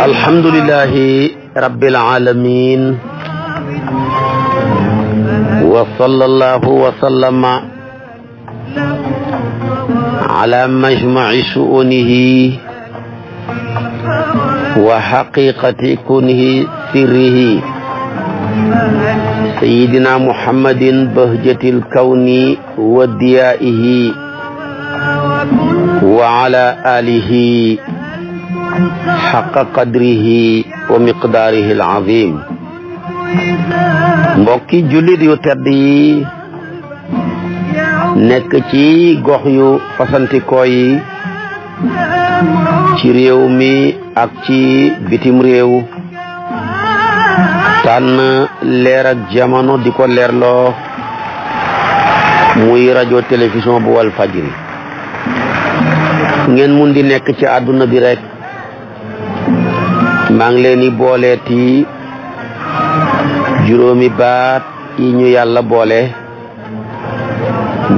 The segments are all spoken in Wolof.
alhamdulillahi rabbil alamin wa sallallahu wa sallama ala majma'i shu'unihi wa haqiqati kunhi sirrihi sayyidina muhammadin bahjatil kawni wa diyaihi wa ala alihi xaqa qadrihi wa miqdaarihi al-azim. mbokki jullit yu tedd yi nekk ci gox yu fasantikoo yi ci réew mi ak ci bitim réew tànn leer ak jamono di ko leerloo muy rajo télévision bu Walfadjri ngeen mun di nekk ci àdduna bi rek maa ngi leen di booleeti juróomi baat yi ñu yàlla boole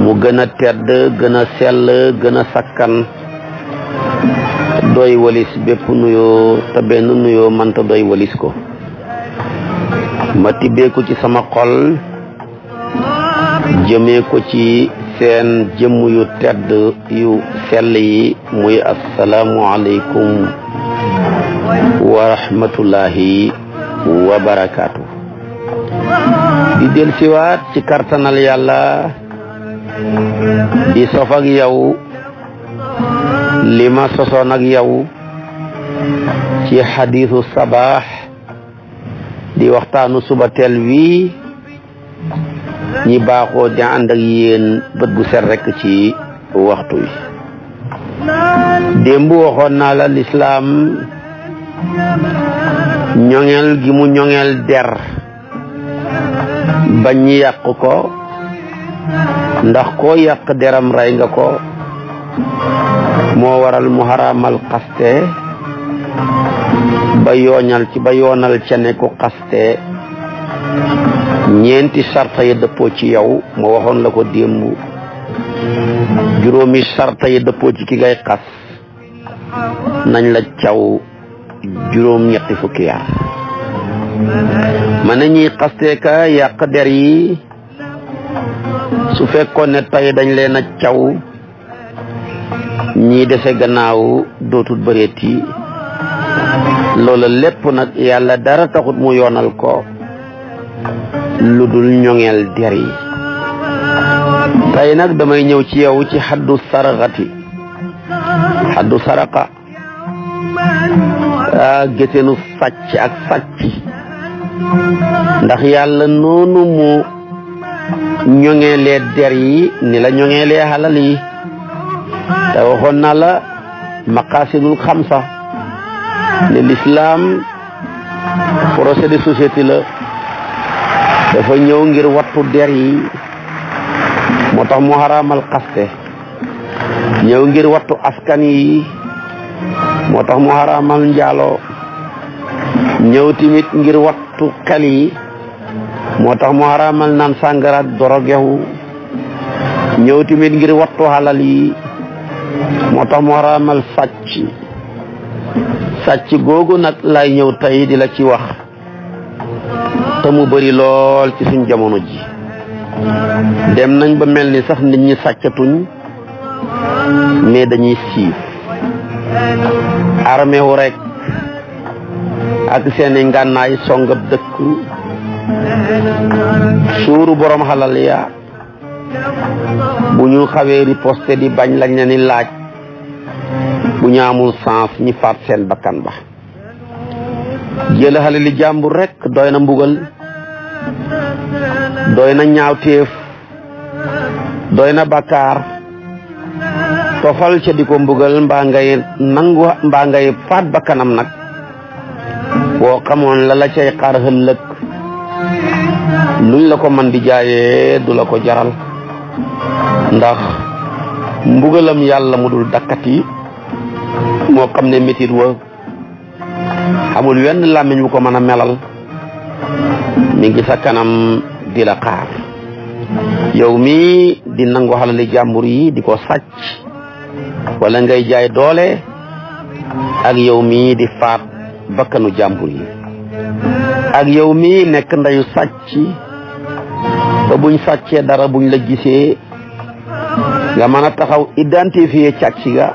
mu gën a tedd gën a sell gën a sakkan doy walis bépp nuyoo te benn nuyoo mënta doy walis ko ma tibbee ko ci sama xol jëmee ko ci seen jëmm yu tedd yu sell yi muy assalaamu aleykum wa rahmatullahi wa barakaatu. di del siwaat ci kartanal yàlla di sof ak yow li ma sosoon ak yow ci xadiisu sabaax di waxtaanu suba teel wi ñi baaxoo di ànd ak yéen bët bu set rekk ci waxtu wi. démb waxoon naa la lislaam ñoŋeel gi mu ñoŋeel der bañ ñi yàq ko ndax koo yàq deram rey nga ko moo waral mu xaraamal xaste ba yoonal ca ne ku xaste ñeenti sarta yi dëppoo ci yow ma waxoon la ko démb juróomi sarta yi dëppoo ci ki ngay xas nañ la caw juróom ñetti fukki yar ma ne ñuy xaste ka yàq der yi su fekkoon ne tey dañ leen a caw ñii dese gannaaw dootul bëreeti loola lépp nag yàlla dara taxut mu yoonal ko lu dul ñoŋeel der yi. tey nag damay ñëw ci yow ci xaddu saraqa gétteenu sàcc ak sàcc ndax yàlla noonu mu ñoŋeelee der yi ni la ñoŋeelee xalal yi te waxoon na la maqaasidul xamsa ne l'islam projet de société la dafa ñëw ngir wattu der yi moo tax mu xaraamal xaste ñëw ngir wattu askan yi moo tax mu xaraamal njaaloo ñëw timit ngir wattu xel yi moo tax mu xaraamal naan sàngara ak dorogewu ñëw timit ngir wattu xalal yi moo tax mu xaraamal sàcc googu nag lay ñëw tey di la ci wax te mu bari lool ci suñ jamono ji dem nañ ba mel ni sax nit ñi sàccatuñ mais dañuy siif armée wu rek ak seeni ngànnaay songab dëkk suuru borom xalal ya bu ñu xawee riposte di bañ lañ ne ni laaj bu ñu amul sens ñi faat seen bakkan ba jël xale li jàmbur rek doy na mbugal doy na ñaawteef doy na bàkkaar tofal ca di ko mbugal mbaa ngay faat bakkanam nag boo xamoon la cay xaar ëllëg luñ la ko man di jaayee du la ko jaral ndax mbugalam yàlla mu dul dakkati moo xam ne métit wa amul wenn làmmiñ bu ko mën a melal mi ngi sa kanam di la xaar yow mi di nangu xalali jàmbur yi di ko sàcc wala ngay jaay doole ak yow mi di faat bakkanu jàmbur yi ak yow mi nekk ndeyu sàcc ba buñ sàccee dara buñ la gisee nga mën a taxaw identifier càcc ga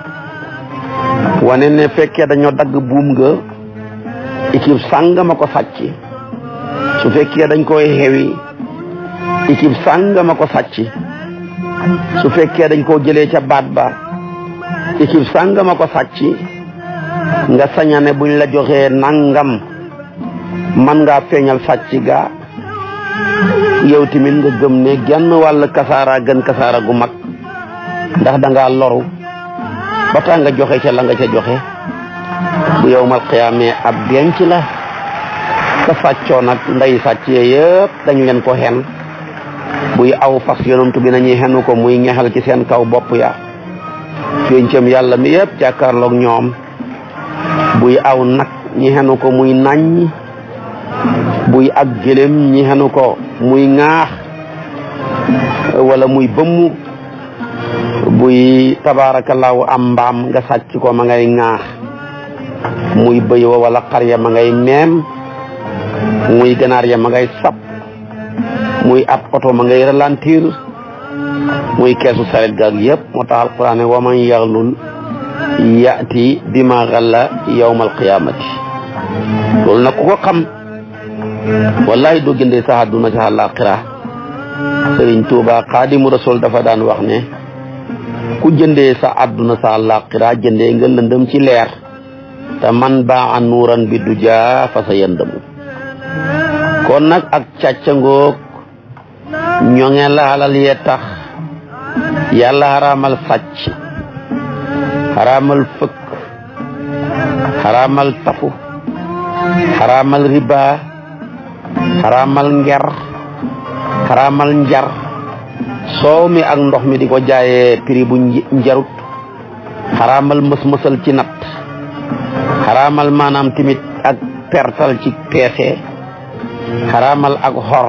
wane ne fekkee dañoo dagg buum nga équipe sàngama ko sàcc su fekkee dañ koy xewi équipe sàngama ko sàcc su fekkee dañ koo jëlee ca baat ba équipe sàngama ko sàcc nga sañane buñ la joxee nangam man ngaa feeñal sàcc ga yow tamit nga gëm ne genn wàll kasaara gën kasaara gu mag ndax da ngaa loru ba tax nga joxe ca la nga ca joxe bu yowmal qiyaamee ab denc la ka sàccoo nag nday sàccee yëpp dañu leen ko xen buy aw fas yonent bi nañuy xenu ko muy ñaxal ci seen kaw bopp ya péncam yàlla mi yëpp jàkkaarloog ñoom buy aw nag ñi xenu ko muy naññ buy ak gëlëm ñi xenu ko muy ŋaax wala muy bëmm buy tabaarakallaahu am mbaam nga sàcc ko ma ngay ŋaax muy bëy wa wala xar ya ma ngay meem muy ganaar ya ma ngay sap muy ab oto ma ngay ralentir muy keesu saret gaag yëpp moo tax alquran ne wa man yaxlul yaati bima xalla yawmal qiyaamati loolu nag ku ko xam wallahi doo jëndee sa àdduna sa àllaaxira Sëriñ Tuuba Xaadimu Rasuul dafa daan wax ne ku jëndee sa àdduna sa àllaaxira jëndee nga lëndëm ci leer te man baa an nuuran bi du jaa fa sa yëndëmu kon nag ak càccangoog ñoŋe la halal yee tax yàlla xaraamal sàcc xaraamal fëkk xaraamal tafu xaraamal riba xaraamal nger xaraamal njar soow mi ak ndox mi di ko jaayee prix bu njarut xaraamal mës-mësal ci natt xaraamal maanaam timit ak pertal ci peese xaraamal ak xor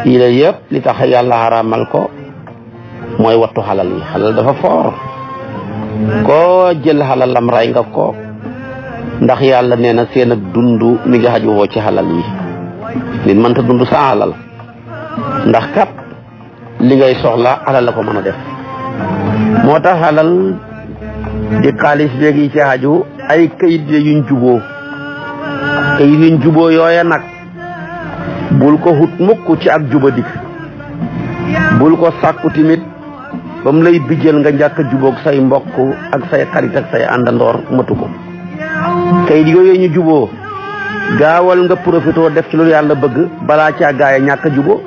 yi la yëpp li tax yàlla xaraamal ko mooy wattu xalal yi xalal dafa foor koo jël xalalam ray nga ko ndax yàlla nee na seen ak dund mi nga xaju woo ci xalal yi nit mënta dund sa xalal ndax kat li ngay soxla alal la ko mën a def moo tax xalal di xaalis léegi ci xaju ay kayit yuñ juboo kayit yuñ juboo yooya nag bul ko xut mukk ci ak jubadik bul ko sàkku timit ba mu lay bijjal nga njàkk a jubóog say mbokk ak say xarit ak say àndandoor matu ko kayit yooyu ñu juboo gaawal nga profité def ci lu yàlla bëgg balaa caa gaaya ñàkk a juboo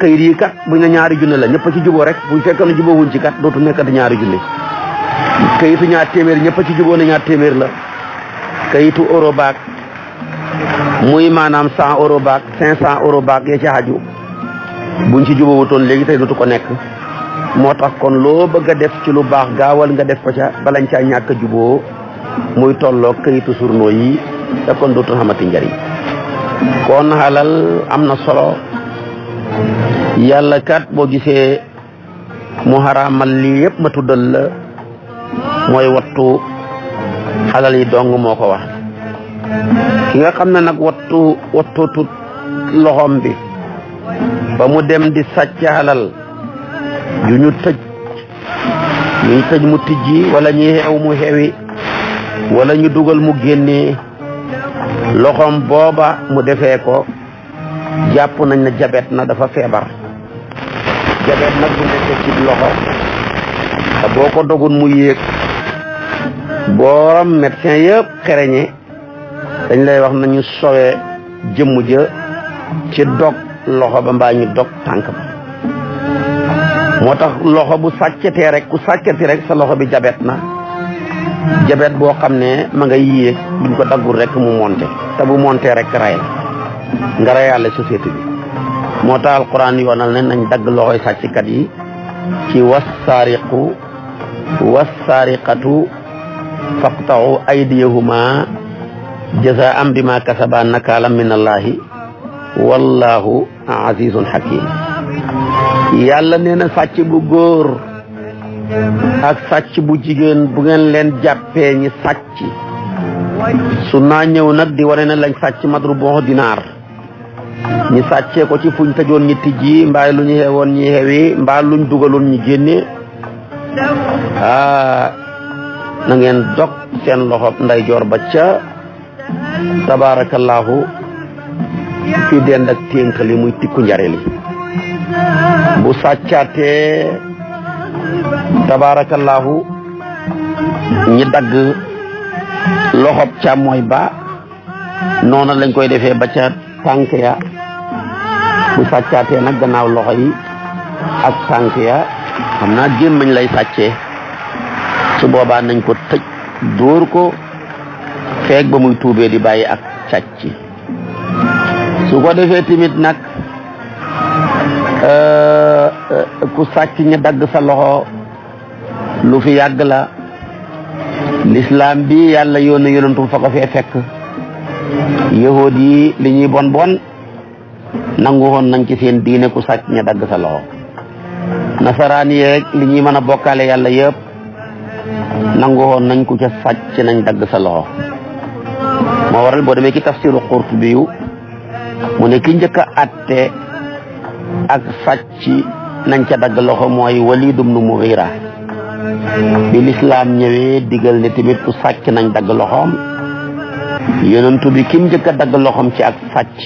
kayit yi kat buñ ne ñaari junne la ñëpp a ci juboo rek bu fekkee ne juboo wuñ ci kat dootu nekkati ñaari junne kayitu ñaar téeméer ñëpp a ci juboo ne ñaar téeméer la kayitu euro baak muy maanaam 100 euro baak 500 euro baak ya ci xaju buñ ci juboo wutoon léegi tey dootu ko nekk moo tax kon loo bëgg a def ci lu baax gaawal nga def ko ca balañ caa ñàkk a juboo muy tolloo kayitu journaux yi te kon dootu xamati njariñ kon xalal am na solo yàlla kat boo gisee mu xaraamal lii yëpp ma tuddal la mooy wattu xalal yi dong moo ko wax ki nga xam ne nag wattutut loxom bi ba mu dem di sàcc xalal yu ñu tëj mu tijji wala ñu xew mu xewi wala ñu dugal mu génnee loxom booba mu defee ko jàpp nañ ne jabet na dafa feebar jabet nag bu nekkee ci loxo te boo ko dogun mu yéeg booram médecin yëpp xereñe dañ lay wax nañu sowe jëmm ja ci dog loxo ba mbaa ñu dog tànk ba moo tax loxo bu sàccatee rek ku sàccati rek sa loxo bi jabet na jabet boo xam ne ma nga yéeg buñ ko daggul rek mu monte te bu monte rek ray la nga reyaale société bi moo tax alquran yoonal ne nañ dagg loxoy sàcckat yi ci wassaariqu wassaariqatu faqta'u aydiyahuma jazaa'an bima kasaba nakaalan min allahi wallahu azizun hakim yàlla nee na sàcc bu góor ak sàcc bu jigéen bu ngeen leen jàppee ñi sàcc su naa ñëw nag di wane ne lañ sàcc madru boo dinaar ñi sàccee ko ci fuñ tëjoon ñi tijji mbaa lu ñu xewoon ñi xewi mbaa luñ dugaloon ñi génne na ngeen dog seen loxo ndeyjoor ba ca tabarakallahu fi dend ak ténkali muy tikku njare li bu sàccaatee tabarakallahu ñi dagg loxob càmmooy ba noona lañ koy defee ba ca tànk ya bu sàccaatee nag gannaaw loxo yi ak tànk ya xam naa gémmañ lay sàccee su boobaa nañ ko tëj dóor ko feeg ba muy tuubee di bàyyi ak càcc su ko defee tamit nag ku sàcc ñi dagg sa loxo lu fi yàgg la l'islam bi yàlla yónni yonentum fa ko fee fekk yahood yi li ñuy bon bon nangu woon nañ ci seen diine ku sàcc ña dagg sa loxo nasaraan yeeg li ñuy mën a bokkaale yàlla yëpp nangu woon nañ ku ca sàcc nañ dagg sa loxo moo waral boo demee ci tafsiru Qurtubi yu mu ne ki njëkk a atte ak sàcc nañ ca dagg loxo mooy Walid ibn Mughira bi lislaam ñëwee digal ne tamit ku sàcc nañ dagg loxoom yonentu bi kim njëkk a dagg loxoom ci ak sàcc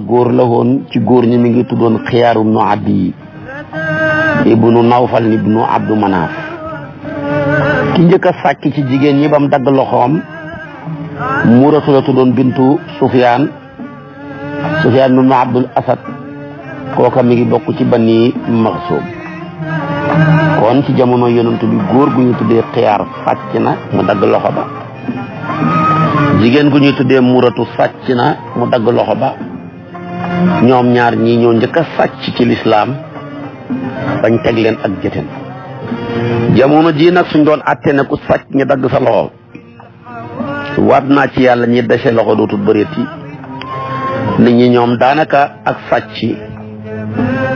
góor la woon ci góor ñi mi ngi tuddoon Xiyaar ibnu Adi ibnu Nawfal ibnu Abdu Manaaf ki njëkk a sàcc ci jigéen ñi bam dagg loxoom Muratu la tuddoon bintu Sufyaan ibnu Abdul Asad kooka mi ngi bokk ci Bani Maxsum kon ci jamono yonent bi góor gu ñu tuddee Xiyaar sàcc na mu dagg loxo ba jigéen gu ñuy tuddee Muratu sàcc na mu dagg loxo ba ñoom ñaar ñii ñoo njëkk a sàcc ci lislaam bañ teg leen ak jëten jamono ji nag suñ doon àtte ne ku sàcc ñu dagg sa loxo waat naa ci yàlla ñi dese loxo dootul bëreeti nit ñi ñoom daanaka ak sàcc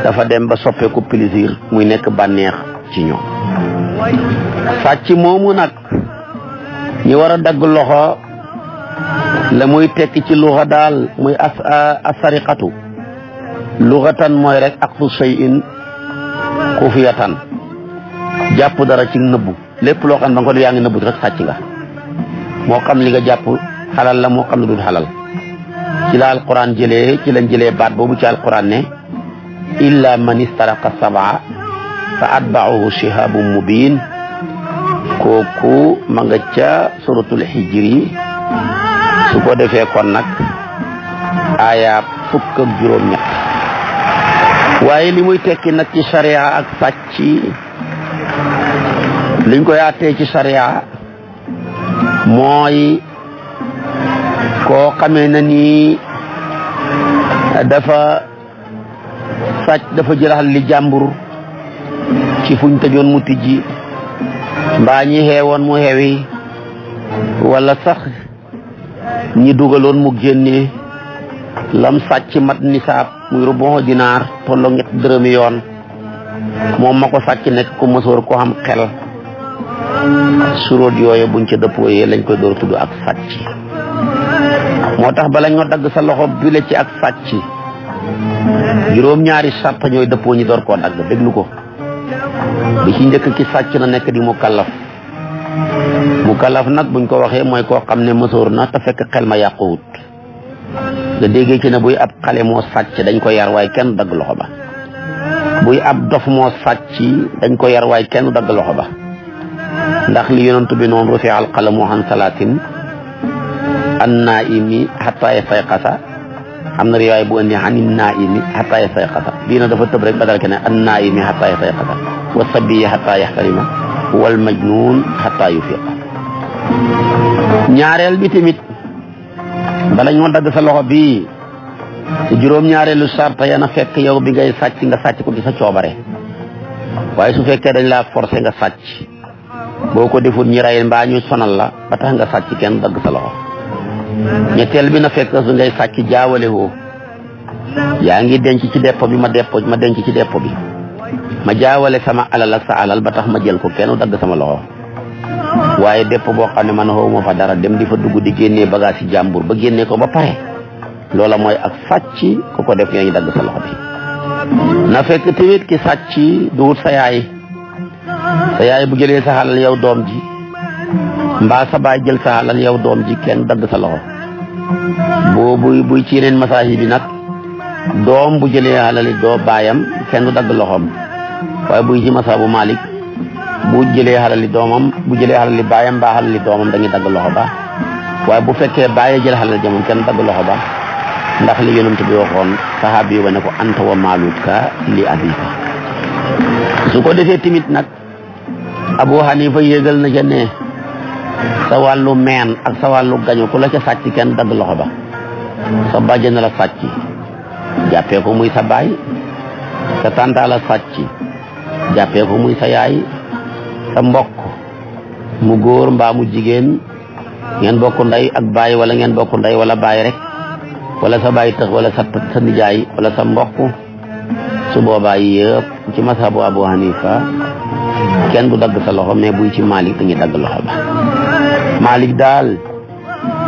dafa dem ba soppeeku plaisir muy nekk bànneex ci ñoom sàcc moomu nag ñi war a dagg loxo la muy tekki ci luxa daal muy asariqatu luxatan mooy rek aqfu shay'in xufiyatan jàpp dara ci nëbbu lépp loo xam ne ba nga ko def yaa ngi nëbbu rek sàcc nga moo xam li nga jàpp xalal la moo xam ne du xalal ci la alquran jëlee ci lañ jëlee baat boobu ci alquran ne illa man istaraqa sab'a fa atba'uhu shihabun mubin kooku ma nga ca suratul hijri su ko defee kon nag aaya 17 waaye li muy tekki nag ci sharia ak sàcc liñ koy àttee ci sharia mooy koo xamee na ni dafa sàcc dafa jëlaxal li jàmbur ci fuñ tëjoon mu tijji mbaa ñi xeewoon mu xewi wala sax ñi dugaloon mu génne lam sàcc mat nisaab muy rubu dinaar tollo ñett dërëmi yoon moom ma ko sàcc nekk ku mësoor ko xam xel suróot yooyu buñ ca dëppooyee lañ koy door tudd ak sàcc moo tax bala ñoo dagg sa loxo bile ci ak sàcc juróom-ñaari sàrt ñooy dëppoo ñi door koo dagg déglu ko bi ci njëkk ki sàcc na nekk di mukallaf nag buñ ko waxee mooy koo xam ne mësoor na te fekk xel ma yàquwut nga déggee ci ne buy ab xale moo sàcc dañ ko yar waaye kenn dagg loxo ba buy ab dof moo sàcc dañ ko yar waaye kenn dagg loxo ba ndax li yonent bi noonu rufi al qalamu an salaatin an naimi hatta yastayqasa am na riwaay bu andi anin naimi hatta yastayqasa diina dafa tëb rek badal ke ne an naimi hatta yastayqasa wa sabiyi hatta yaxtarima wal majnun hatta yufiqa ñaareel bi tamit bala ñoo dagg sa loxo bi ci juróom-ñaareelu sarta yana fekk yow bi ngay sàcc nga sàcc ko ci sa coobare waaye su fekkee dañ laa forcé nga sàcc boo ko deful ñi ray mbaa ñu sonal la ba tax nga sàcc kenn dagg sa loxo ñetteel bi na fekk su ngay sàcc jaawale woo yaa ngi denc ci dépôt bi ma denc ci dépôt bi ma jaawale sama alal ak sa alal ba tax ma jël ko kenn dagg sama loxo waaye dépôt boo xam ne man xaw ma fa dara dem di fa dugg di génnee bagage ci jàmbur ba génnee ko ba pare loola mooy ak sàcc ku ko def yaa ngi dagg sa loxo bi na fekk tamit ki sàcc duwut sa yaay bu jëlee sa alal yow doom ji mbaa sa baay jël sa alal yow doom ji kenn dagg sa loxo boobu buy ci yeneen masaahib bi nag doom bu jëlee alali doo baayam kenn du dagg loxoom waaye buy ci masaabu Malik bu jëlee alali doomam bu jëlee alali baayam mbaa alali doomam dañuy dagg loxo ba waaye bu fekkee bàyyi jël alal jamam kenn dagg loxo ba ndax li yonent bi waxoon saxaabi yi wane ko anta wa maaluka li abika su ko defee tamit nag Abu Hanifa yéegal na ca ne sa wàllu meen ak sa wàllu gañu ku la ca sàcc kenn dagg loxo ba sa bàjjen la sàcc jàppee ko muy sa baay sa tànta la sàcc jàppee ko muy sa yaay sa mbokk mu góor mbaa mu jigéen ngeen bokk ndey ak baay wala ngeen bokk ndey wala baay rek wala sa baay tax wala sa nijaay wala sa mbokk su boobaa yëpp ci masabu Abu Hanifa kenn du dagg sa loxo mais buy ci Malik dañuy dagg loxo ba Malik daal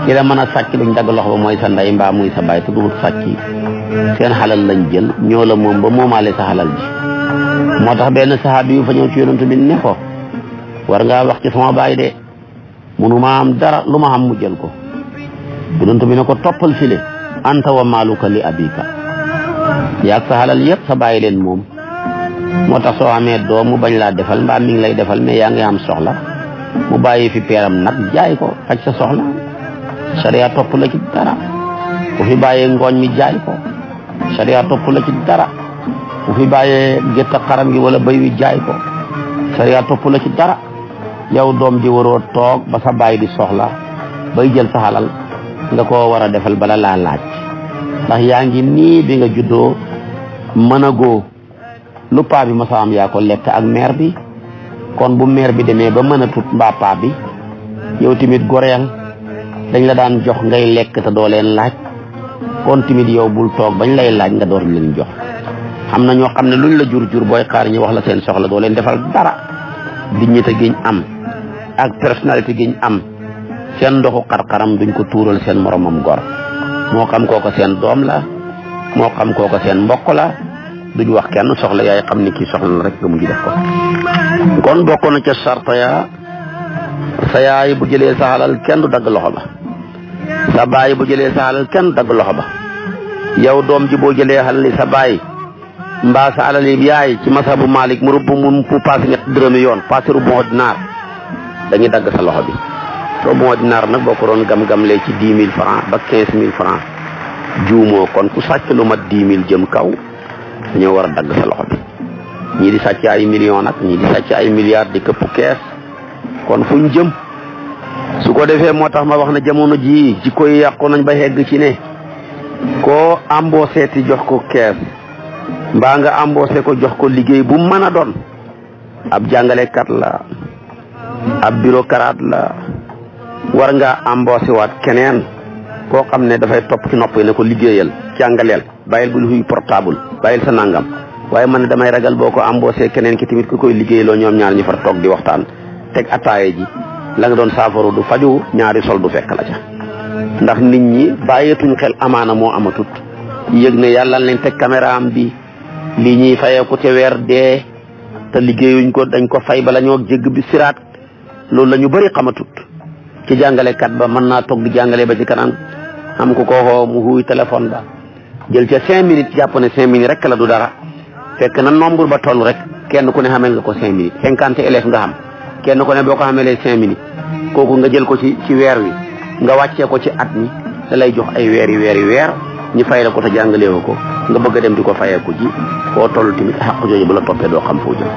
ki la mën a sàcc duñ dagg loxo ba mooy sa ndey mbaa muy sa baay te duwut sàcc seen xalal lañ jël ñoo la moom ba moomaale sa xalal ji moo tax benn saxaabi yu fa ñëw ci yonent bi ne ko war ngaa wax ci sama baay de munuma am dara lu ma xam mu jël ko yonent bi ne ko toppal file anta wa maaluka li abika yaag sa xalal yëpp sa bàyyi leen moom moo tax soo amee doom mu bañ laa defal mbaa mi ngi lay defal mais yaa ngi am soxla mu bàyyi fi peeram nag jaay ko faj sa soxla sariya topp la ci dara ku fi bàyyee ngooñ mi jaay ko sariya topp la ci dara ku fi bàyyee gétt xaram gi wala béy wi jaay ko sariya topp la ci dara yow doom ji waroo toog ba sa bàyyi di soxla bay jël sa xalal nga koo war a defal bala laa laaj ndax yaa ngi nii bi nga juddoo mën a góo lu paa bi ma sa am yaa ko lekk ak mère bi kon bu mère bi demee ba mën a tut mbaa paa bi yow tamit goreel dañ la daan jox ngay lekk te doo leen laaj kon tamit yow bul toog bañ lay laaj nga door leen jox xam na ñoo xam ne luñ la jur booy xaar ñu wax la seen soxla doo leen defal dara dignité giñ am ak personnalité giñ am seen ndoxu xar-xaram duñ ko tuural seen moromam gor moo xam kooko seen doom la moo xam kooko seen mbokk la duñ wax kenn soxla yaay xam ni kii soxla na rek nga mujj def ko kon bokk na ca sarta ya sa yaay bu jëlee sa xalal kenn du dagg loxo ba sa baay bu jëlee sa xalal kenn du dagg loxo ba yow doom ji boo jëlee xalali sa baay mbaa sa alali yaay ci masabu Malik mu rëbb mu passé ñett dërëmi yoon passé rubon dinaar dañuy dagg sa loxo bi rubon dinaar nag boo ko doon gam-gamlee ci 10 000 francs ba 15 000 francs juumoo kon ku sàcc lu mat 10 000 jëm kaw dañoo war a dagg sa loxo bi ñii di sàcc ay millions nag ñii di sàcc ay milliards di këpp kees kon fuñ jëm su ko defee moo tax ma wax ne jamono jii jikko yi yàqu nañ ba hegg ci ne koo embauché ti jox ko kees mbaa nga embauché ko jox ko liggéey bu mën a doon ab jàngalekat la ab bureaucrate la war nga embauché waat keneen koo xam ne dafay topp ci nopp yi ne ko liggéeyal jàngaleel bàyyil bul huy portable bàyyil sa nangam waaye man ne damay ragal boo ko embauché keneen ki tamit ku koy liggéeyloo ñoom ñaar ñu far toog di waxtaan teg ataaye ji la nga doon saafaro du faju ñaari sol du fekk la ca ndax nit ñi bàyyeetuñ xel amaana moo amatut yëg ne yàlla leen teg caméra am bi lii ñuy fayee ko te weer dee te liggéeyuñ ko dañ ko fay bala ñoo jégg bi siraat loolu la ñu bëri xamatut ci jàngalekat ba mën naa toog di jàngale ba ci kanam am ku ko xoo mu xuuy téléphone ba jël ca 5 minutes jàpp ne 5 minutes rek la du dara fekk na nombre ba toll rek kenn ku ne xamee nga ko 5 minutes 50 élèves nga xam kenn ku ne boo ko xamelee 5 minutes kooku nga jël ko ci weer wi nga wàccee ko ci at mi da lay jox ay weer ñi fay la ko te jàngaleewu ko nga bëgg a dem di ko fayeeku ji foo toll tamit xaq jooju bu la toppee doo xam foo jëm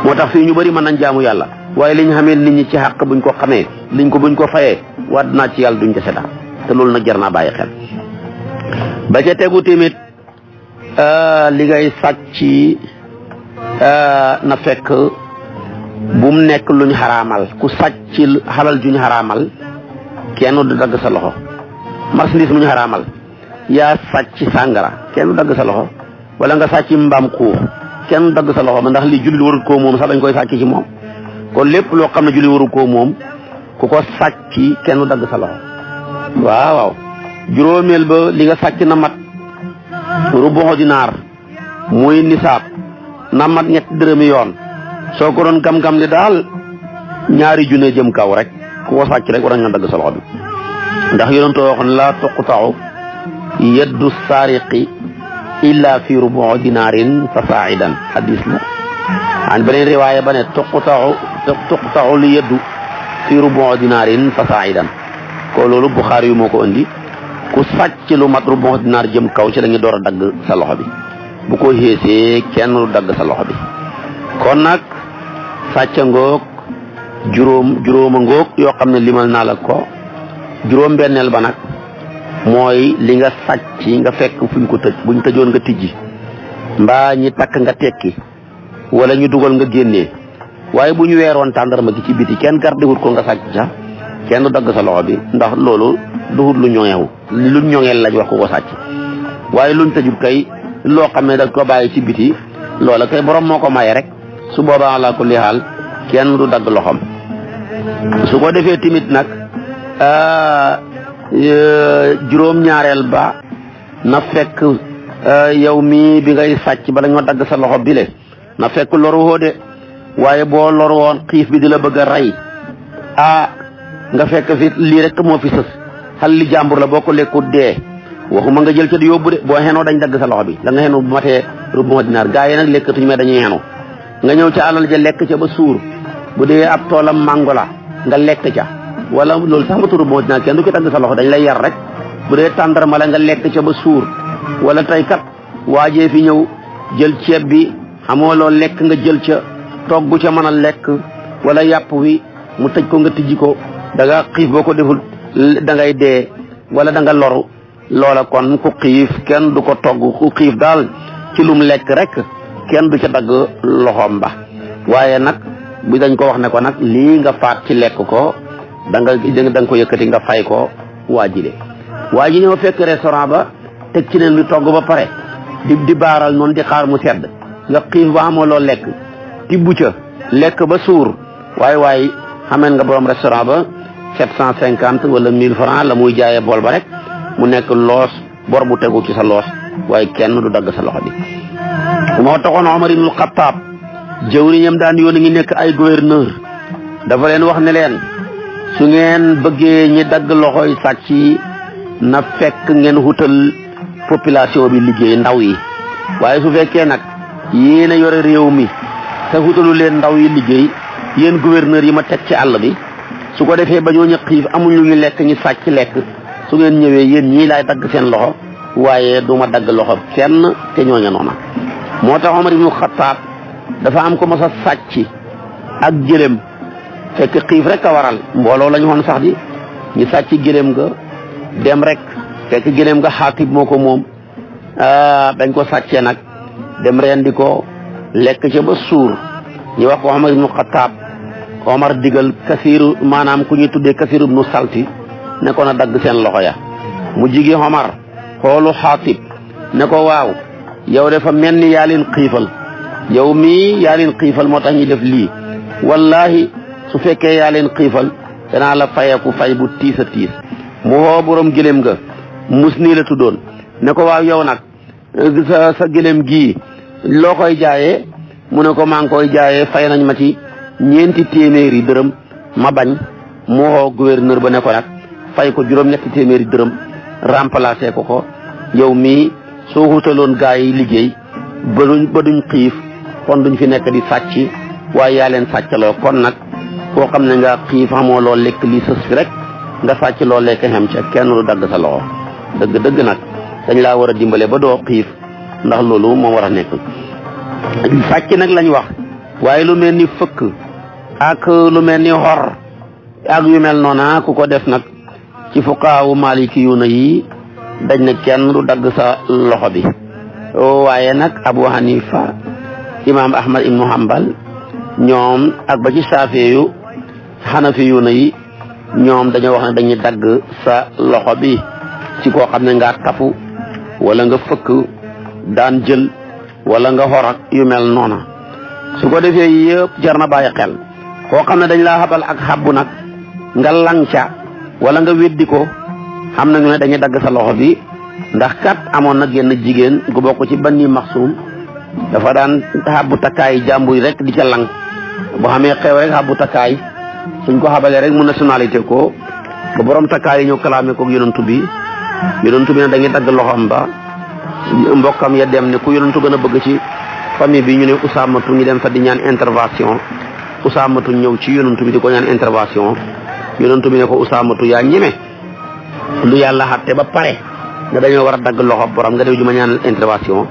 moo tax fii ñu bëri mën nañ jaamu yàlla waaye li ñu xamee nit ñi ci xaq buñ ko xamee buñ ko fayee waat naa ci yàlla duñ dese dara te loolu nag jar naa bàyyi xel ba ca tegu tamit li ngay sàcc na fekk bu mu nekk luñ xaraamal ku sàcc xalal juñ xaraamal kenn du dagg sa loxo marchandise muñ xaraamal yaa sàcc sàngara kenn du dagg sa loxo wala nga sàcc mbaam xuux kenn du dagg sa loxo ba ndax li jullit warul koo moom sax dañ koy sàcc ci moom kon lépp loo xam ne jullit warul koo moom ku ko sàcc kenn du dagg sa loxo waaw juróomeel ba li nga sàcc na mat rubu dinaar muy nisaab na mat ñetti dërëmi yoon soo ko doon gam-gam li daal 2 junne jëm kaw rek ku ko sàcc rek war nga dagg sa loxo bi ndax yonent wax ne la tuqta'u yaddu saariqi illa fi rubu dinaarin fa saa'idan hadis la an beneen riwaaya ba ne tuqta'u li yaddu fi rubu dinaarin fa saa'idan ko loolu Buxaari yu moo ko indi ku sàcc lu mat rubu dinaar jëm kaw ci la ñu door a dagg sa loxo bi bu ko xeesee kenn lu dagg sa loxo bi kon nag sàcca ngoog juróoma ngoog yoo xam ne limal naa la ko juróom-benneel ba nag mooy li nga sàcc nga fekk fuñ ko tëj buñ tëjoon nga tijji mbaa ñi takk nga tekki wala ñu dugal nga génnee waaye bu ñu weeroon tàndarma gi ci biti kenn gardewut ko nga sàcc sax kenn du dagg sa loxo bi ndax loolu duhut lu ñoŋeewu lu ñoŋeel lañ wax ko ko sàcc waaye luñ tëjut kay loo xam ne da ko bàyyi ci biti loola kay borom moo ko maye rek su boobaa ala kulli haal kenn du dagg loxom su ko defee timit nag juróom-ñaareel ba na fekk yow mii bi ngay sàcc ba dañoo dagg sa loxo bile na fekk loru woo de waaye boo loru woon xiif bi di la bëgg a rey nga fekk fi lii rek moo fi sës xal li jàmbur la boo ko lekkut dee waxuma nga jël ca di yóbbu de boo xenoo dañ dagg sa loxo bi la nga xenu bu matee rubu dinaar gaa yi nag lekkatuñu mais dañuy xenu nga ñëw ca alal ja lekk ca ba suur bu dee ab toolam mango la nga lekk ca wala loolu sax ma turu rubu dinaar kenn du ko dagg sa loxo dañ lay yar rek bu dee tàndarma la nga lekk ca ba suur wala tey kat waajee fi ñëw jël ceeb bi xamoo loo lekk nga jël ca togg ca mën a lekk wala yàpp wi mu tëj ko nga tijji ko da nga xiif boo ko deful da ngay dee wala da nga loru loola kon ku xiif kenn du ko togg ku xiif daal ci lum lekk rek kenn du ca dagg loxoom ba waaye nag bu dañ ko wax ne ko nag lii nga faat ci lekk ko da nga ko yëkkati nga fay ko waajile waa ji ñëw fekk restaurant ba teg ci neen lu togg ba pare di baaral noonu di xaar mu sedd nga xiif ba amoo loo lekk tibbu ca lekk ba suur waaye xameen nga borom restaurant ba 750 wala 1000 francs la muy jaayee bool ba rek mu nekk loos bor bu tegu ci sa loos waaye kenn du dagg sa loxo bi moo taxoon Omar ibnul Xattaab jëwriñam daan yoon ngi nekk ay gouverneur dafa leen wax ne leen su ngeen bëggee ñi dagg loxoy sàcc yi na fekk ngeen wutal population bi liggéey ndaw yi waaye su fekkee nag yéen a yore réew mi te wutalu leen ndaw yi liggéey yéen gouverneur yi ma teg ci àll bi su ko defee ba ñoo ñë xiif amuñ lu ñu lekk ñu sàcc lekk su ngeen ñëwee yéen ñii laay dagg seen loxo waaye du ma dagg loxo kenn te ñooña noona moo tax Omar ibnu Xattaab dafa am ko mas a sàcc ak gëlëm fekk xiif rek a waral mbooloo lañu woon sax di ñu sàcc gëlëm ga dem rek fekk gëlëm ga Xaatib moo ko moom dañ ko sàccee nag dem rendi ko lekk ca ba suur ñu wax ko Omar ibnu Xattaab Omar digal Kasiiru maanaam ku ñuy tuddee Kasiiru ibnu Salti ne ko na dagg seen loxo ya mu jigi Omar xoolu Xaatib ne ko waaw yow dafa mel ni yaa leen xiifal yow mii yaa leen xiifal moo tax ñu def lii wallahi su fekkee yaa leen xiifal danaa la fayeeku fay bu tiis a tiis mu woo borom gëlëm ga mus nii la tuddoon ne ko waaw yow nag sa gëlëm gii loo koy jaayee mu ne ko maa ngi koy jaayee fay nañ ma ci 4 téeméeri dërëm ma bañ mu woo gouverneur ba ne ko nag fay ko 7 téeméeri dërëm remplacé ko yow mii soo wutaloon gaa yi liggéey ba duñ xiif kon duñ fi nekk di sàcc waaye yaa leen sàccaloo kon nag koo xam ne nga xiif xamoo loo lekk li sës fi rek nga sàcc loo lekk xem ca kenn du dagg sa loxo dëgg nag dañ laa war a dimbale ba doo xiif ndax loolu moo war a nekk sàcc nag lañ wax waaye lu mel ni fëkk ak lu mel ni xor ak yu mel noona ku ko def nag ci fuqaawu maliki yu na yi dañ ne kenn du dagg sa loxo bi waaye nag Abu Hanifa imam Ahmad ibnu Hanbal ñoom ak ba ci Saafi yu Hanafi yu na yi ñoom dañoo wax ne dañuy dagg sa loxo bi ci koo xam ne nga tafu wala nga fëkk daan jël wala nga xorak yu mel noona su ko defee yëpp jar na bàyyi xel koo xam ne dañ laa xabal ak xabbu nag nga langca wala nga weddi ko xam nañu ne dañuy dagg sa loxo bi ndax kat amoon na genn jigéen gu bokk ci Bani Maxsum dafa daan xabbu takkaay jàmbur yi rek di ca lang boo xamee xew rek xabbu takkaay suñ ko xabalee rek mu nationalité ko ba borom takkaay yi ñëw kalaame ko yonantu bi ne dañuy dagg loxoom ba mbokkam ya dem ne ku yonantu gën a bëgg ci famille bi ñu ne Usaamatu ñu dem fa di ñaan intervention Usaamatu ñëw ci yonantu bi di ko ñaan intervention yonantu bi ne ko Usaamatu yaa ñeme lu yàlla xatte ba pare nga dañoo war a dagg loxo borom nga def ju ma ñaan intervention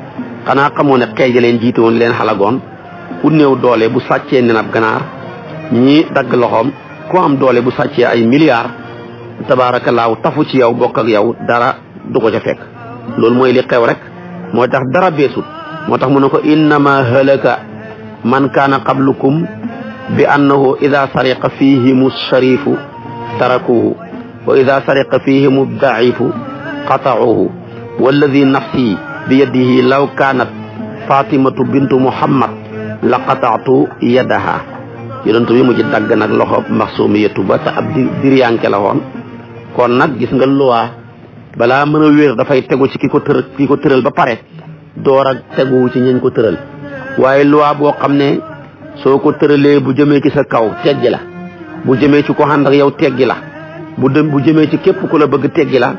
xanaa xamoo ne xeej leen jiite woon leen xalagoon ku néew doole bu sàccee nenab ganaar ñi dagg loxoom ku am doole bu sàccee ay milliards tabaarakallaahu tafu ci yow bokk ak yow dara du ko ca fekk loolu mooy li xew rek mooy tax dara beesut moo tax mu ne ko innama halaka man kaana qablukum bi annahu ida sariqa fihimu sharifu tarakuhu wa ida sariqa fihimu daifu qatauhu walladi nafsi bi yadihi law kaanat fatimatu bintu muhammad la qataatu yadaha yonent bi mu ci dagg nag loxo Maxsumi yetu ba te ab diryanke la woon kon nag gis nga loi balaa mën a wér dafay tegu ci ki ko tëral ba pare door a tegu ci ñeen ko tëral waaye loi boo xam ne soo ko tëralee bu jëmee ci sa kaw teggi la bu jëmee ci ko ànd ak yow teggi la bu jëmee ci képp ku la bëgg teggi la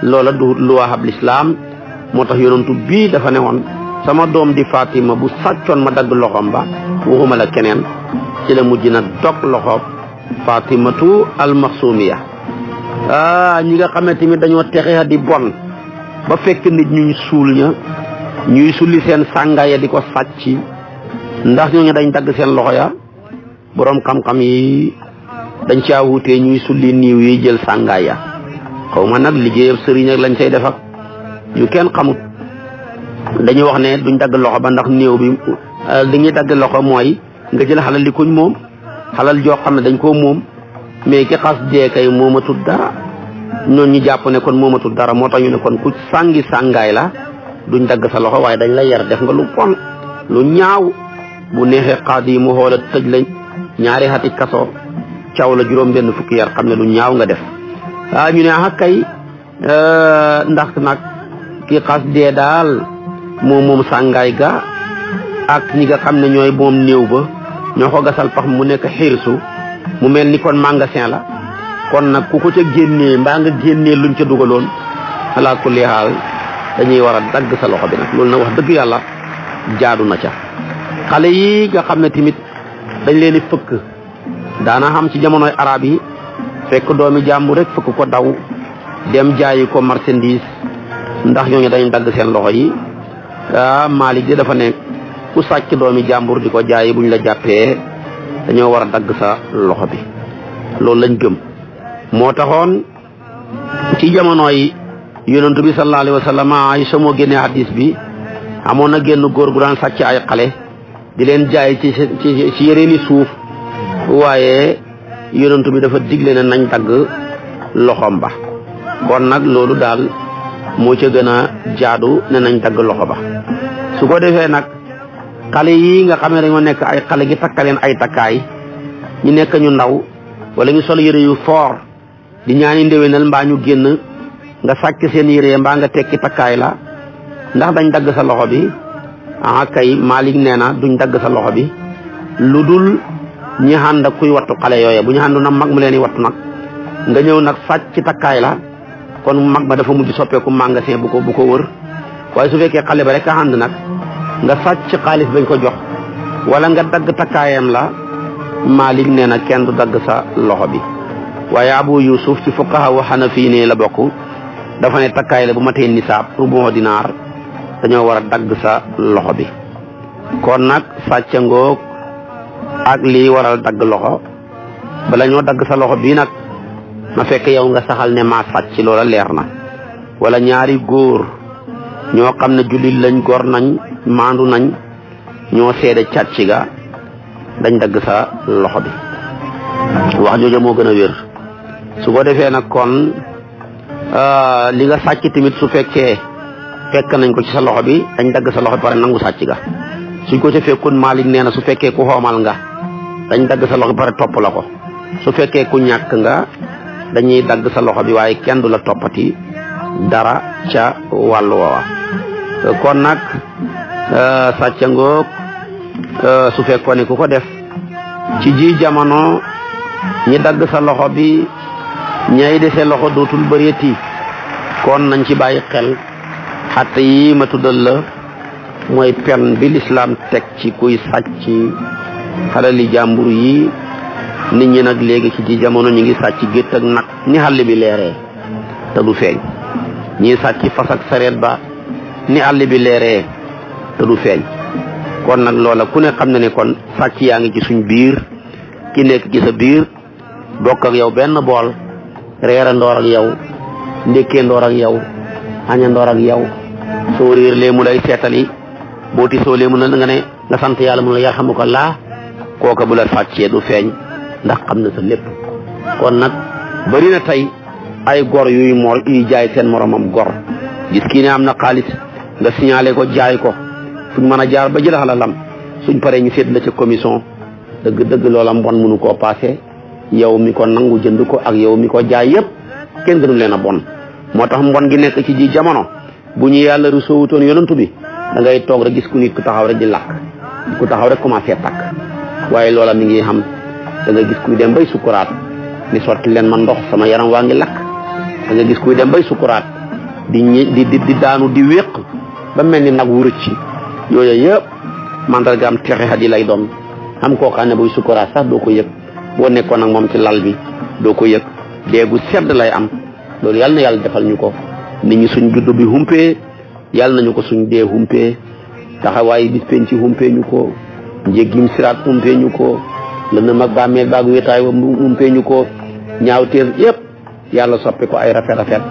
loola du loi ab lislaam moo tax yonentu bii dafa ne woon sama doom di Fatima bu sàccoon ma dagg loxoom ba waxuma la keneen ci la mujj nag dog loxoob Fatimatu al-Maxsumiya ñi nga xam ne tamit dañoo texe di bon ba fekk nit ñuy suul ñuy sulli seen sàngaaya di ko sàcc ndax ñooñu dañ dagg seen loxo ya boroom xam-xam yi dañ caa wutee ñuy sulli niiw yi jël sàngaaya xaw ma nag liggéeyam sëriñ ak lañ cay def ak yu kenn xamut dañuy wax ne duñ dagg loxo ba ndax néew bi li ñuy dagg loxo mooy nga jël xalal li kuñ moom xalal joo xam ne dañ koo moom mais ki xas dee kay moomatul dara ñooñu ñu jàpp ne kon moomatul dara moo tax ñu ne kon ku sàngaay la duñ dagg sa loxo waaye dañ la yar def nga lu bon lu ñaaw bu neexee xaadi yi mu xoola tëj lañ 2 ati kaso caw la juróom-benn fukki yar xam ne lu ñaaw nga def ñu ne kay ndax nag ki xas dee daal moom sàngaay ga ak ñi nga xam ne ñooy moom néew ba ñoo ko gasal pax mu nekk xiirsu mu mel ni kon magasin la kon nag ku ko ca génnee mbaa nga génnee luñ ca dugaloon ala kulli haal dañuy war a dagg sa loxo bi nag loolu nag wax dëgg yàlla jaadu na ca xale yi nga xam ne tamit dañ leen di fëkk daana xam ci jamonoy arab yi fekk doomi jàmbu rek fëkk ko daw dem jaayi ko marchandise ndax ñooñu dañ dagg seen loxo yi Malik de dafa ne ku sàcc doomi jàmbur di ko jaayi buñ la jàppee dañoo war a dagg sa loxo bi loolu lañ gëm moo taxoon ci jamonoy yonent bi sallallahu alayhi wa sallam Aïcha moo génnee hadis bi amoon na génn góor gu daan sàcc ay xale di leen jaay ci yereeni suuf waaye yonent bi dafa digle ne nañ dagg loxoom ba kon nag loolu daal moo ca gën a jaadu ne nañ dagg loxo ba su ko defee nag xale yi nga xam ne dañoo nekk ay xale gi takkaleen ay takkaay ñu nekk ñu ndaw wala ñu sol yére yu foor di ñaani ndéwénal mbaa ñu génn nga sàcc seen yére mbaa nga tekki takkaay la ndax dañ dagg sa loxo bi kay Malik nee na duñ dagg sa loxo bi lu dul ñi ànd ak kuy wattu xale yooye bu ñu àndu na mag mu leen di wattu nag nga ñëw nag sàcc takkaay la kon mag ma dafa mujj soppeeku magasin bu ko wër waaye su fekkee xale ba rek a ànd nag nga sàcc xaalis bañ ko jox wala nga dagg takkaayam la Malik nee na kenn du dagg sa loxo bi waaye Abu Yusuf ci fuqaha wa Hanafi ne la bokk dafa ne takkaay la bu matee nisaab rubu dinaar dañoo war a dagg sa loxo bi kon nag sàcc ngoog ak lii waral dagg loxo bala ñoo dagg sa loxo bii nag na fekk yow nga saxal ne maa sàcc loola leer na wala ñaari góor ñoo xam ne jullit lañ gor nañ maandu nañ ñoo seede càcc ga dañ dagg sa loxo bi wax jooju moo gën a wér su ko defee nag kon li nga sàcc tamit su fekkee fekk nañ ko ci sa loxo bi dañ dagg sa loxo bi pare nangu sàcc ga suñ ko ca fekkoon Malick nee na su fekkee ku xoomal nga dañ dagg sa loxo bi pare topp la ko su fekkee ku ñàkk nga dañuy dagg sa loxo bi waaye kenn du la toppati dara ca wàllu woowa kon nag sàcc ngoog su fekkoon ne ku ko def ci ji jamono ñi dagg sa loxo bi ñay dese loxo dootul bëreeti kon nañ ci bàyyi xel xatte yi ma tuddal la mooy pen bi lislaam teg ci kuy sàcc xalali jàmbur yi nit ñi nag léegi ci jamono ñu ngi sàcc gétt ak nag ni àll bi leeree te du feeñ ñii sàcc fas ak sareet ba ni àll bi leeree te du feeñ kon nag loola ku ne xam na ne kon sàcc yaa ngi ci suñ biir ki nekk ci sa biir bokk ak yow benn bool reera ndoor ak yow ndékkee ndoor ak yow aña ndoor ak yow soo réer lee mu lay seetali boo ti soo lee mu na nga ne nga sant yàlla mu la yarhamukallah kooka bu la sàccee du feeñ ndax xam na sa lépp kon nag bari na tey ay gor yuy jaay seen moromam gor gis kii ne am na xaalis nga signalé ko jaay ko fuñ mën a jaar ba jël alalam suñ paree ñu seet la ca commission dëgg loola mbon mënu koo passé yow mi ko nangu jënd ko ak yow mi ko jaay yëpp kenn gënu leen a bon moo tax mbon gi nekk ci ji jamono bu ñu yàlla rusoowutoon yonantu bi da ngay toog rek gis ku nit ku taxaw rek di lakk ku taxaw rek commencé takk waaye loola mi ngi xam da nga gis kuy dem bay sukuraat ni sotti leen man ndox sama yaram waa ngi lakk da nga gis kuy dem bay sukuraat di daanu di wéq ba mel ni nag wurëc ci yooyu yëpp mandarga am texe xat yi lay doon xam koo xam ne buy sukuraat sax doo ko yëg boo nekkoon ak moom ci lal bi doo ko yëg déegu sedd lay am loolu yàlla na yàlla defal ñu ko nit ñi suñ juddu bi humpee yàlla nañu ko suñ dee humpee taxawaay bis penc ci humpee ñu ko njéggim siraat humpee ñu ko lëna mag bàmmeel baag wéetaay wa humpee ñu ko ñaaw teef yëpp yàlla soppi ko ay rafet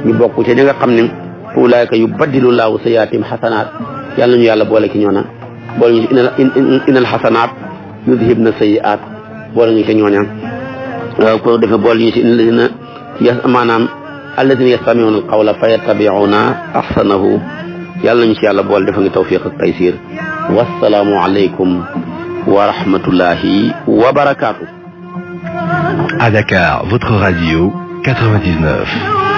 ñu bokk ci ñi nga xam ne ulaayka yubaddilu laahu sayyi'aatihim xasanaat yàlla ñu yàlla boole ci ñoona boole ñu inal xasanaat yudhibna sayyi'aat boole ñu ci ñooña ko defe boole ñu ci maanaam alladina yastami'una alqawla fa yattabi'una ahsanahu yàlla nañu ci yàlla boole defa ngi tawfiq ak taysir wassalaamu aleykum wa rahmatullahi wa barakatuh. À Dakar, votre radio 99.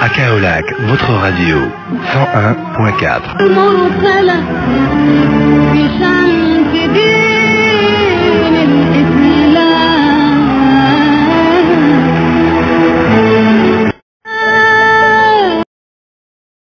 À Kaolack, votre radio 101.4.